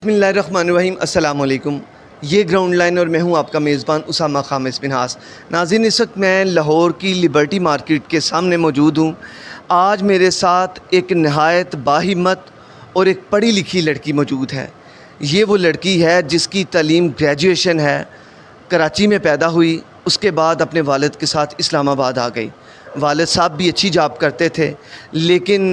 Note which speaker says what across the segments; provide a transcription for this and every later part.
Speaker 1: बिस्मिल्लाहिर्रहमानिर्रहीम अस्सलाम वालेकुम। ये ग्राउंड लाइन और मैं हूं आपका मेज़बान उसामा खामिस मिन्हास। नाज़रीन, इस वक्त मैं लाहौर की लिबर्टी मार्केट के सामने मौजूद हूं। आज मेरे साथ एक नहायत बाहिम्मत और एक पढ़ी लिखी लड़की मौजूद है। ये वो लड़की है जिसकी तालीम ग्रेजुएशन है, कराची में पैदा हुई, उसके बाद अपने वालिद के साथ इस्लामाबाद आ गई। वालिद साहब भी अच्छी जॉब करते थे, लेकिन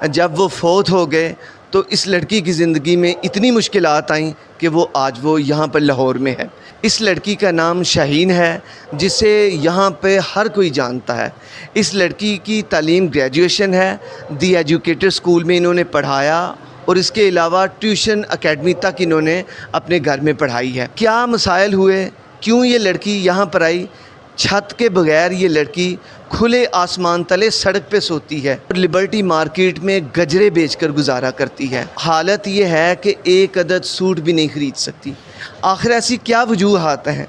Speaker 1: जब वो फ़ौत हो गए तो इस लड़की की ज़िंदगी में इतनी मुश्किलात आईं कि आज वो यहाँ पर लाहौर में है। इस लड़की का नाम शाहीन है, जिसे यहाँ पे हर कोई जानता है। इस लड़की की तालीम ग्रेजुएशन है, दी एजुकेटर स्कूल में इन्होंने पढ़ाया और इसके अलावा ट्यूशन अकेडमी तक इन्होंने अपने घर में पढ़ाई है। क्या मसाइल हुए, क्यों ये लड़की यहाँ पर आई? छत के बगैर ये लड़की खुले आसमान तले सड़क पे सोती है और लिबर्टी मार्केट में गजरे बेचकर गुजारा करती है। हालत ये है कि एक अदद सूट भी नहीं ख़रीद सकती। आखिर ऐसी क्या वजूहात हैं?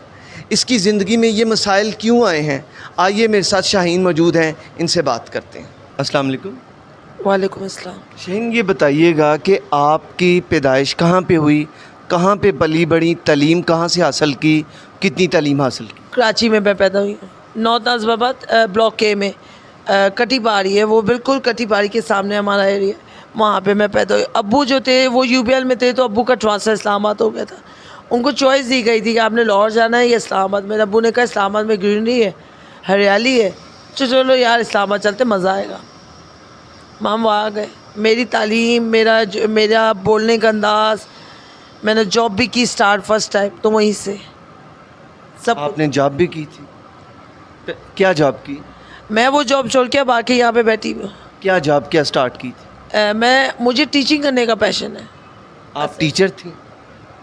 Speaker 1: इसकी ज़िंदगी में ये मसाइल क्यों आए हैं? आइए, मेरे साथ शाहीन मौजूद हैं, इनसे बात करते हैं। अस्सलाम वालेकुम।
Speaker 2: वालेकुम अस्सलाम।
Speaker 1: शाहीन, ये बताइएगा कि आपकी पैदाइश कहाँ पे हुई, कहाँ पे पली बड़ी, तालीम कहाँ से हासिल की, कितनी तालीम हासिल की?
Speaker 2: कराची में मैं पैदा हुई हूँ, नॉर्थ नाज़िमाबाद ब्लॉक के में। कटी पहाड़ी है, वो बिल्कुल कटी पहाड़ी के सामने हमारा एरिया, वहाँ पे मैं पैदा हुई। अब्बू जो थे वो यूबीएल में थे, तो अब्बू का ट्रांसफ़र इस्लामाबाद हो गया था। उनको चॉइस दी गई थी कि आपने लाहौर जाना है या इस्लामाबाद। मेरे अब्बू ने कहा इस्लामाबाद में ग्रीनरी है, हरियाली है, तो चलो यार इस्लामाबाद चलते, मज़ा आएगा। हम वहाँ गए। मेरी तालीम, मेरा बोलने का अंदाज़, मैंने जॉब भी की स्टार्ट फर्स्ट टाइम, तो वहीं से सब।
Speaker 1: आपने जॉब भी की थी? क्या जॉब की?
Speaker 2: मैं वो जॉब छोड़ के अब आके यहाँ पे बैठी हूँ।
Speaker 1: क्या जॉब क्या स्टार्ट की थी?
Speaker 2: मुझे टीचिंग करने का पैशन है।
Speaker 1: आप टीचर थी?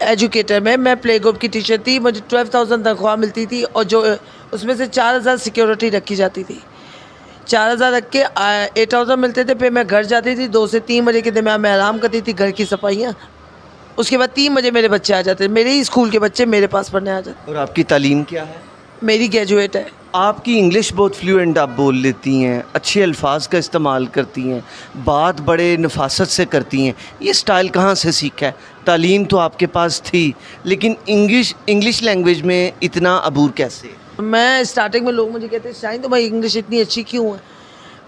Speaker 2: एजुकेटर में मैं प्ले ग्रुप की टीचर थी। मुझे 12,000 तनख्वाह मिलती थी और जो उसमें से 4,000 सिक्योरिटी रखी जाती थी। 4,000 रख के 8,000 मिलते थे। फिर मैं घर जाती थी, 2 से 3 बजे के दरमियान मैं आराम करती थी, घर की सफाइयाँ। उसके बाद 3 बजे मेरे बच्चे आ जाते थे, मेरे ही स्कूल के बच्चे मेरे पास पढ़ने आ जाते।
Speaker 1: और आपकी तालीम क्या है?
Speaker 2: मेरी ग्रेजुएट है।
Speaker 1: आपकी इंग्लिश बहुत फ्लुएंट आप बोल लेती हैं, अच्छे अल्फाज का इस्तेमाल करती हैं, बात बड़े नफासत से करती हैं। ये स्टाइल कहाँ से सीखा है? तालीम तो आपके पास थी, लेकिन इंग्लिश लैंग्वेज में इतना अबूर कैसे?
Speaker 2: मैं स्टार्टिंग में लोग मुझे कहते हैं शाहीन तो भाई इंग्लिश इतनी अच्छी क्यों है?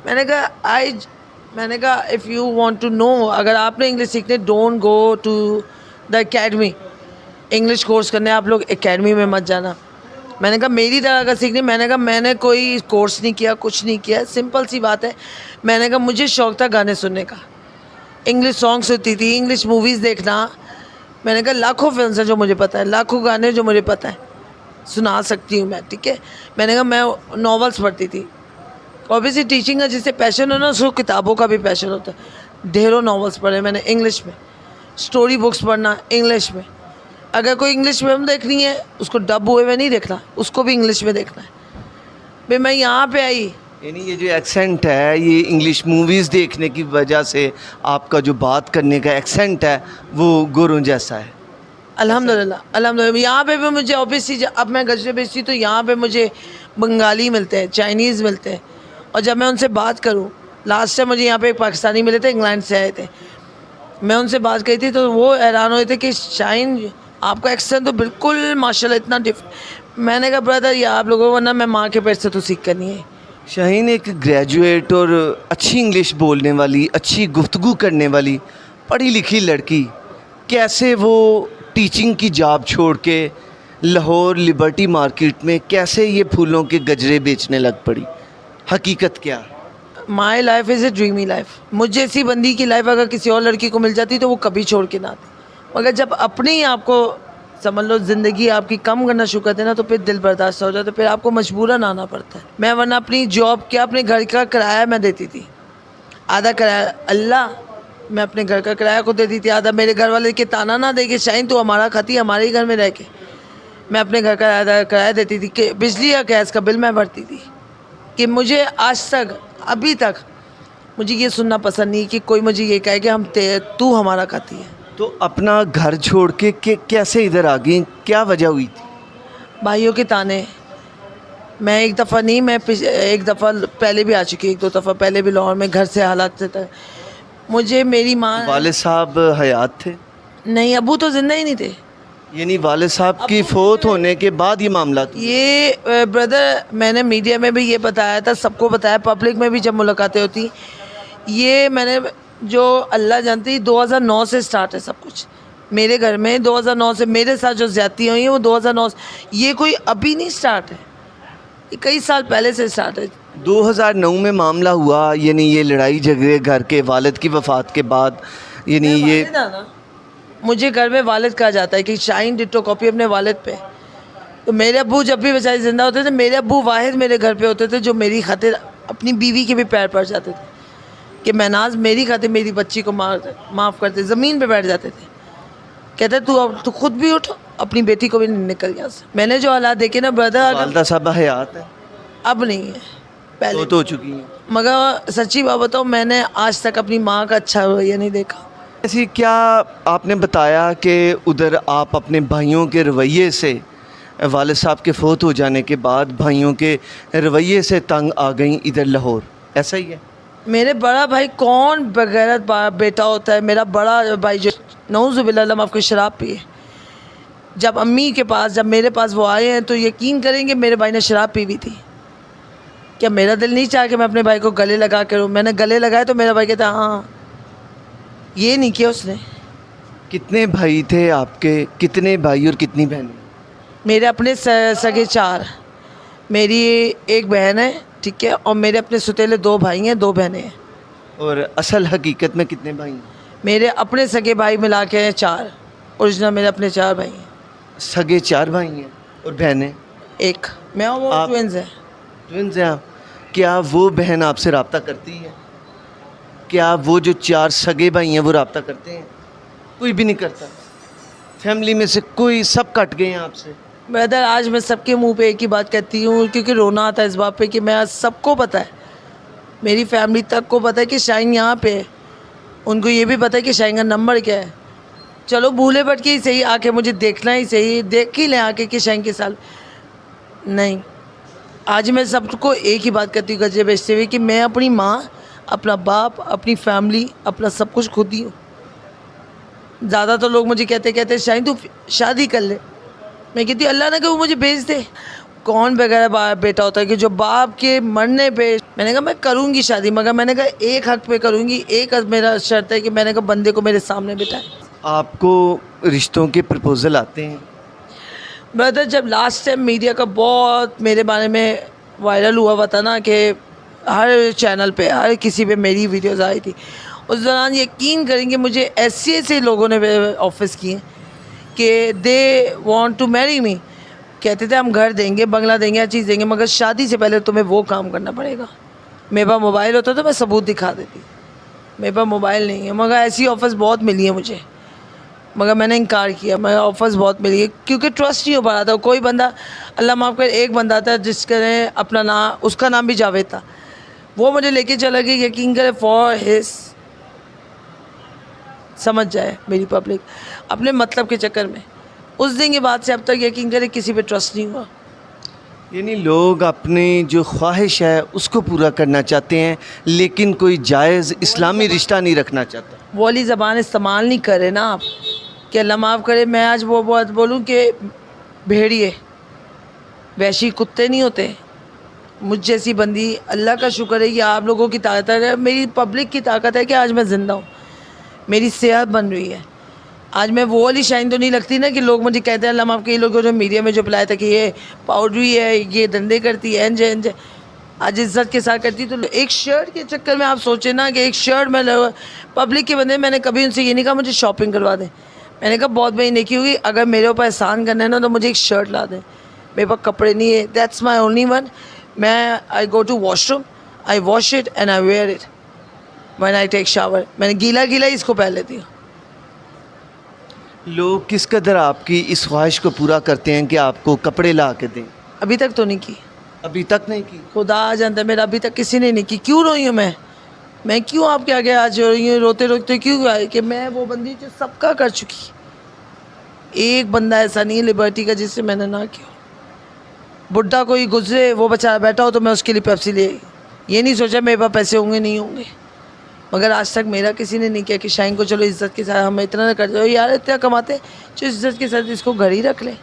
Speaker 2: मैंने कहा if you want to know, अगर आपने इंग्लिश सीखने, don't go to the academy. English course करने आप लोग एकेडमी में मत जाना। मैंने कहा मेरी तरह का सीखनी। मैंने कहा मैंने कोई कोर्स नहीं किया, कुछ नहीं किया, सिंपल सी बात है। मैंने कहा मुझे शौक़ था गाने सुनने का, इंग्लिश सॉन्ग सुनती थी, इंग्लिश मूवीज़ देखना। मैंने कहा लाखों फिल्म्स हैं जो मुझे पता है, लाखों गाने जो मुझे पता है, सुना सकती हूँ मैं, ठीक है। मैंने कहा मैं नॉवेल्स पढ़ती थी। ऑब्वियसली टीचिंग का जिससे पैशन हो ना, उसको किताबों का भी पैशन होता है। ढेरों नॉवेल्स पढ़े मैंने इंग्लिश में, स्टोरी बुक्स पढ़ना इंग्लिश में। अगर कोई इंग्लिश फिल्म देखनी है, उसको डब हुए में नहीं देखना, उसको भी इंग्लिश में देखना है। भाई मैं यहाँ पे आई,
Speaker 1: यानी ये जो एक्सेंट है, ये इंग्लिश मूवीज़ देखने की वजह से आपका जो बात करने का एक्सेंट है वो गोरों जैसा है।
Speaker 2: अल्हम्दुलिल्लाह। यहाँ पे भी मुझे ऑब्वियसली, अब मैं गजरे बेचती तो यहाँ पे मुझे बंगाली मिलते हैं, चाइनीज़ मिलते हैं। और जब मैं उनसे बात करूँ, लास्ट टाइम मुझे यहाँ पे एक पाकिस्तानी मिले थे, इंग्लैंड से आए थे। मैं उनसे बात करी थी तो वो हैरान हुए थे कि शाहीन आपका एक्सेंट तो बिल्कुल माशाल्लाह इतना डिफरेंट। मैंने कहा ब्रदर ये आप लोगों को, वरना मैं माँ के पेट से तो सीख कर नहीं है।
Speaker 1: शाहीन एक ग्रेजुएट और अच्छी इंग्लिश बोलने वाली, अच्छी गुफ्तगू करने वाली, पढ़ी लिखी लड़की, कैसे वो टीचिंग की जॉब छोड़ के लाहौर लिबर्टी मार्केट में कैसे ये फूलों के गजरे बेचने लग पड़ी? हकीकत क्या?
Speaker 2: My life is a dreamy life. मुझ जैसी बंदी की लाइफ अगर किसी और लड़की को मिल जाती तो वो कभी छोड़ के ना आती। मगर जब अपने ही आपको समझ लो ज़िंदगी आपकी कम करना शुरू करते ना, तो फिर दिल बर्दाश्त हो जाता है, फिर आपको मजबूरन आना पड़ता है। मैं वरना अपनी जॉब क्या, अपने घर का किराया मैं देती थी, आधा किराया मैं अपने घर का किराया को देती थी, आधा मेरे घर वाले के ताना ना दे के शाहीन तो हमारा खाती, हमारे ही घर में रह के मैं अपने घर का आधा किराया देती थी। कि बिजली या गैस का बिल मैं भरती थी। कि मुझे आज तक, अभी तक मुझे ये सुनना पसंद नहीं कि कोई मुझे ये कहे कि तू हमारा खाती है।
Speaker 1: तो अपना घर छोड़ के कैसे इधर आ गई? क्या वजह हुई थी?
Speaker 2: भाइयों के ताने। मैं एक दफ़ा नहीं, मैं एक दफ़ा पहले भी आ चुकी, 1-2 दफ़ा पहले भी लाहौर में घर से हालात से था। मुझे मेरी माँ,
Speaker 1: वाले साहब हयात थे?
Speaker 2: नहीं, अबू तो जिंदा ही नहीं थे।
Speaker 1: यानी वालिद साहब की फोत होने के बाद ये मामला था।
Speaker 2: ये ब्रदर, मैंने मीडिया में भी ये बताया था, सबको बताया, पब्लिक में भी जब मुलाकातें होती, ये मैंने जो अल्लाह जानती 2009 से स्टार्ट है सब कुछ मेरे घर में। 2009 से मेरे साथ जो ज़्यादती हुई है वो 2009 ये कोई अभी नहीं स्टार्ट है, ये कई साल पहले से स्टार्ट है।
Speaker 1: 2009 में मामला हुआ, यानी ये लड़ाई झगड़े घर के वालिद की वफ़ात के बाद, यानी ये
Speaker 2: वालिद आना, मुझे घर में वालिद कहा जाता है कि शाहीन डिट्टो कॉपी अपने वालिद पे। तो मेरे अब्बू जब भी बेचारे ज़िंदा होते थे, मेरे अब्बू वाहिद मेरे घर पे होते थे जो मेरी खातिर अपनी बीवी के भी पैर पड़ जाते थे कि महनाज मेरी खातिर मेरी बच्ची को माफ़ करते, ज़मीन पे बैठ जाते थे, कहते तू खुद भी उठ, अपनी बेटी को भी निकल गया। मैंने जो हालात देखे ना ब्रदर,
Speaker 1: वालदा साहब हयात है,
Speaker 2: अब नहीं है, पहले
Speaker 1: तो हो चुकी हैं।
Speaker 2: मगर सच्ची बात बताओ, मैंने आज तक अपनी माँ का अच्छा रवैया नहीं देखा।
Speaker 1: ऐसी क्या आपने बताया कि उधर आप अपने भाइयों के रवैये से, वालिद साहब के फोत हो जाने के बाद भाइयों के रवैये से तंग आ गई इधर लाहौर, ऐसा ही है?
Speaker 2: मेरे बड़ा भाई कौन बगैरत बेटा होता है? मेरा बड़ा भाई जो नऊज़ुबिल्लाह आपको शराब पिए, जब अम्मी के पास, जब मेरे पास वो आए हैं तो यकीन करेंगे मेरे भाई ने शराब पी हुई थी। क्या मेरा दिल नहीं चाहा कि मैं अपने भाई को गले लगा कर, मैंने गले लगाए तो मेरा भाई कहता हाँ, ये नहीं किया उसने।
Speaker 1: कितने भाई थे आपके, कितने भाई और कितनी बहनें?
Speaker 2: मेरे अपने सगे 4, मेरी एक बहन है, ठीक है, और मेरे अपने सुतेले 2 भाई हैं, 2 बहनें हैं।
Speaker 1: और असल हकीकत में कितने भाई हैं?
Speaker 2: मेरे अपने सगे भाई मिला के हैं 4, ओरिजिनल मेरे अपने 4 भाई हैं।
Speaker 1: सगे 4 भाई हैं और बहनें
Speaker 2: 1, मैं और वो
Speaker 1: आप-
Speaker 2: ट्विंस है।
Speaker 1: ट्विन्स हैं आप? क्या वो बहन आपसे रब्ता करती है? क्या वो जो 4 सगे भाई हैं वो रब्ता करते हैं? कोई भी नहीं करता, फैमिली में से कोई, सब कट गए हैं आपसे?
Speaker 2: ब्रदर, आज मैं सबके मुंह पे एक ही बात कहती हूँ, क्योंकि रोना आता है इस बात पे कि मैं आज सबको पता है, मेरी फैमिली तक को पता है कि शाहीन यहाँ पे है, उनको ये भी पता है कि शाहीन का नंबर क्या है। चलो भूले भटके ही सही, आके मुझे देखना ही सही, देख ही लें आके कि शाहीन के साल नहीं। आज मैं सबको एक ही बात कहती हूँ गजे बेचते हुए कि मैं अपनी माँ, अपना बाप, अपनी फैमिली, अपना सब कुछ खुद ही हूँ। ज़्यादा तो लोग मुझे कहते शाहीन तू शादी कर ले, मैं कहती अल्लाह ना कि वो मुझे भेज दे। कौन वगैरह बेटा होता है कि जो बाप के मरने पे, मैंने कहा मैं करूँगी शादी, मगर मैंने कहा एक हक पे करूँगी, एक मेरा शर्त है कि मैंने कहा बंदे को मेरे सामने बिठाए।
Speaker 1: आपको रिश्तों के प्रपोज़ल आते हैं?
Speaker 2: ब्रदर, जब लास्ट टाइम मीडिया का बहुत मेरे बारे में वायरल हुआ था ना, कि हर चैनल पे, हर किसी पे मेरी वीडियोस आई थी, उस दौरान यकीन करेंगे मुझे ऐसे लोगों ने ऑफिस किए कि they want to marry me, कहते थे हम घर देंगे, बंगला देंगे, हर चीज़ देंगे, मगर शादी से पहले तुम्हें वो काम करना पड़ेगा। मेरे पास मोबाइल होता तो मैं सबूत दिखा देती, मेरे पास मोबाइल नहीं है, मगर ऐसी ऑफर्स बहुत मिली है मुझे, मगर मैंने इनकार किया। मैं ऑफर्स बहुत मिली है क्योंकि ट्रस्ट नहीं हो पा रहा था। कोई बंदा, अल्लाह माफ़ कर, एक बंदा था जिसके अपना नाम, उसका नाम भी जावेद था, वो मुझे लेके चला गया, यकीन करे, फॉर हिज, समझ जाए मेरी पब्लिक, अपने मतलब के चक्कर में। उस दिन के बाद से अब तक यकीन करे किसी पे ट्रस्ट नहीं हुआ।
Speaker 1: यानी लोग अपनी जो ख्वाहिश है उसको पूरा करना चाहते हैं, लेकिन कोई जायज़ इस्लामी रिश्ता नहीं रखना चाहता।
Speaker 2: वो वाली ज़बान इस्तेमाल नहीं करे ना आप, कि अल्लाह माफ़ करे मैं आज वो बात बोलूँ कि भेड़िए वैशी कुत्ते नहीं होते। मुझ जैसी बंदी, अल्लाह का शुक्र है कि आप लोगों की ताकत है, मेरी पब्लिक की ताकत है कि आज मैं ज़िंदा हूँ, मेरी सेहत बन रही है। आज मैं वो वाली शाइन तो नहीं लगती ना कि लोग मुझे कहते हैं अल्लाह माफ़ के, ये लोग जो मीडिया में जो पिलाया था कि ये पाउडरी है, ये धंधे करती है, एंज एंज, आज इज्जत के साथ करती। तो एक शर्ट के चक्कर में आप सोचें ना कि एक शर्ट में पब्लिक के बंदे, मैंने कभी उनसे ये नहीं कहा मुझे शॉपिंग करवा दें, मैंने कहा बहुत बड़ी नेकी होगी, अगर मेरे ऊपर एहसान करना है ना तो मुझे एक शर्ट ला दें, मेरे पास कपड़े नहीं है, दैट्स माई ओनली वन। मैं I go to washroom, I wash it and I wear it when I take shower, मैंने गीला गीला ही इसको पहन लेती हूँ।
Speaker 1: लोग किस कदर आपकी इस ख्वाहिश को पूरा करते हैं कि आपको कपड़े ला के दें?
Speaker 2: अभी तक तो नहीं की,
Speaker 1: अभी तक नहीं की?
Speaker 2: खुदा जानता है, मेरा अभी तक किसी ने नहीं की। क्यों रोई हूँ मैं क्यों आपके आगे आज रो रही हूँ, रोते रोते क्यों आए कि मैं वो बंदी जो सबका कर चुकी। एक बंदा ऐसा नहीं है लिबर्टी का जिससे मैंने ना किया। बुढ़ा कोई गुजरे, वो बेचारा बैठा हो तो मैं उसके लिए पेप्सी ले, ये नहीं सोचा मेरे पास पैसे होंगे नहीं होंगे, मगर आज तक मेरा किसी ने नहीं किया कि शाहीन को चलो इज़्ज़त के साथ हम इतना ना कर दो यार, इतना कमाते हैं, जो इज़्ज़त के साथ इसको घर ही रख ले।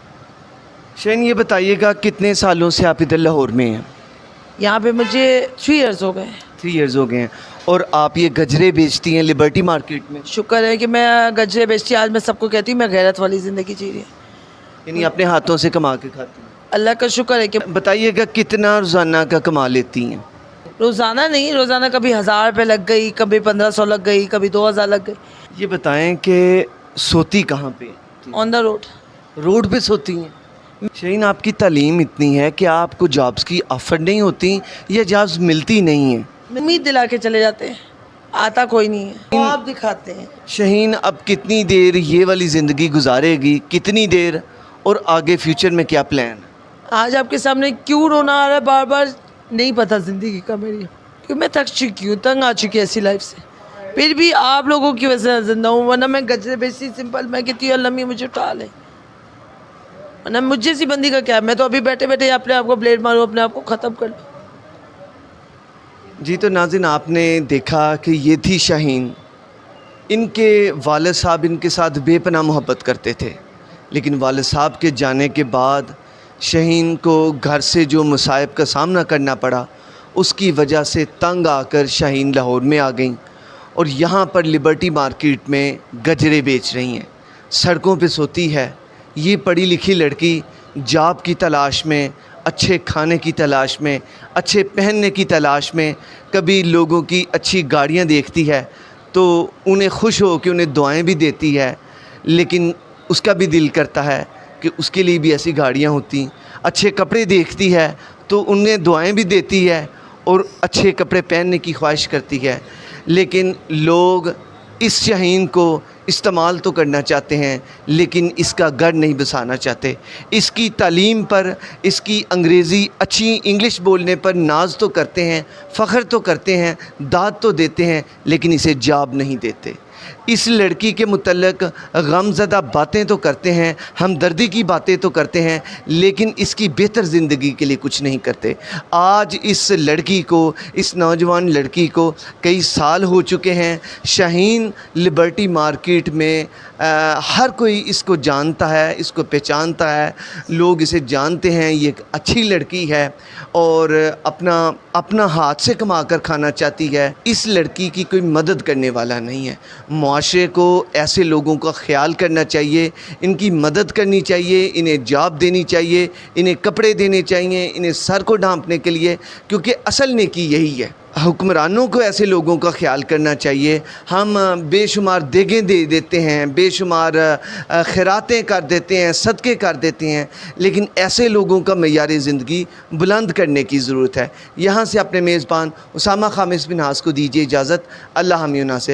Speaker 1: शाहीन ये बताइएगा कितने सालों से आप इधर लाहौर में हैं?
Speaker 2: यहाँ पे मुझे 3 इयर्स हो गए।
Speaker 1: 3 इयर्स हो गए हैं। और आप ये गजरे बेचती हैं लिबर्टी मार्केट में?
Speaker 2: शुक्र है कि मैं गजरे बेचती, आज मैं सबको कहती हूँ मैं गैरत वाली ज़िंदगी जी रही हूँ।
Speaker 1: यानी अपने हाथों से कमा के खाती हैं?
Speaker 2: अल्लाह का शुक्र है कि
Speaker 1: बताइएगा कितना रोज़ाना का कमा लेती हैं?
Speaker 2: रोज़ाना नहीं, रोज़ाना कभी 1000 रुपये लग गई, कभी 1500 लग गई, कभी 2000 लग गई।
Speaker 1: ये बताएं कि सोती कहाँ पे?
Speaker 2: On the road.
Speaker 1: रोड पे सोती हैं? शाहीन आपकी तालीम इतनी है कि आपको जॉब्स की ऑफ़र नहीं होती या जॉब्स मिलती नहीं हैं?
Speaker 2: उम्मीद दिला के चले जाते हैं, आता कोई नहीं है, वो आप दिखाते हैं।
Speaker 1: शाहीन अब कितनी देर ये वाली ज़िंदगी गुजारेगी, कितनी देर, और आगे फ्यूचर में क्या प्लान?
Speaker 2: आज आपके सामने क्यों रोना आ रहा है बार बार नहीं पता ज़िंदगी का मेरी, क्योंकि मैं थक चुकी हूँ, तंग आ चुकी है ऐसी लाइफ से। फिर भी आप लोगों की वजह से जिंदा हूँ, वरना मैं गजरे बेचती सिंपल, मैं कहती हूँ अल्लाह मियां मुझे उठा ले, वरना मुझे सी बंदी का क्या है। मैं तो अभी बैठे बैठे अपने आप को ब्लेड मारूँ, अपने आप को ख़त्म कर लूँ।
Speaker 1: जी तो नाज़रीन, आपने देखा कि ये थी शाहीन। इनके वालिद साहब इनके साथ बेपनाह मोहब्बत करते थे, लेकिन वालिद साहब के जाने के बाद शाहीन को घर से जो मुसाइब का सामना करना पड़ा, उसकी वजह से तंग आकर शाहीन लाहौर में आ गई और यहाँ पर लिबर्टी मार्केट में गजरे बेच रही हैं, सड़कों पे सोती है। ये पढ़ी लिखी लड़की जॉब की तलाश में, अच्छे खाने की तलाश में, अच्छे पहनने की तलाश में, कभी लोगों की अच्छी गाड़ियाँ देखती है तो उन्हें खुश हो कि उन्हें दुआएं भी देती है, लेकिन उसका भी दिल करता है कि उसके लिए भी ऐसी गाड़ियाँ होती। अच्छे कपड़े देखती है तो उन्हें दुआएं भी देती है और अच्छे कपड़े पहनने की ख्वाहिश करती है, लेकिन लोग इस शाहीन को इस्तेमाल तो करना चाहते हैं लेकिन इसका घर नहीं बसाना चाहते। इसकी तालीम पर, इसकी अंग्रेज़ी अच्छी इंग्लिश बोलने पर नाज तो करते हैं, फ़ख्र तो करते हैं, दाद तो देते हैं, लेकिन इसे जॉब नहीं देते। इस लड़की के मुतल्लिक़ गमज़दा बातें तो करते हैं, हमदर्दी की बातें तो करते हैं, लेकिन इसकी बेहतर ज़िंदगी के लिए कुछ नहीं करते। आज इस लड़की को, इस नौजवान लड़की को कई साल हो चुके हैं। शाहीन लिबर्टी मार्केट में हर कोई इसको जानता है, इसको पहचानता है, लोग इसे जानते हैं, ये एक अच्छी लड़की है और अपना हाथ से कमा कर खाना चाहती है। इस लड़की की कोई मदद करने वाला नहीं है। मुआशरे को ऐसे लोगों का ख्याल करना चाहिए, इनकी मदद करनी चाहिए, इन्हें जॉब देनी चाहिए, इन्हें कपड़े देने चाहिए, इन्हें सर को ढांपने के लिए, क्योंकि असल नेकी यही है। हुक्मरानों को ऐसे लोगों का ख्याल करना चाहिए। हम बेशुमार देगें दे देते हैं, बेशुमार खैरातें कर देते हैं, सदक़े कर देते हैं, लेकिन ऐसे लोगों का मयार ज़िंदगी बुलंद करने की ज़रूरत है। यहाँ से अपने मेज़बान उसामा खामिस बिन हास को दीजिए इजाज़त। अल्लाह हम यूना से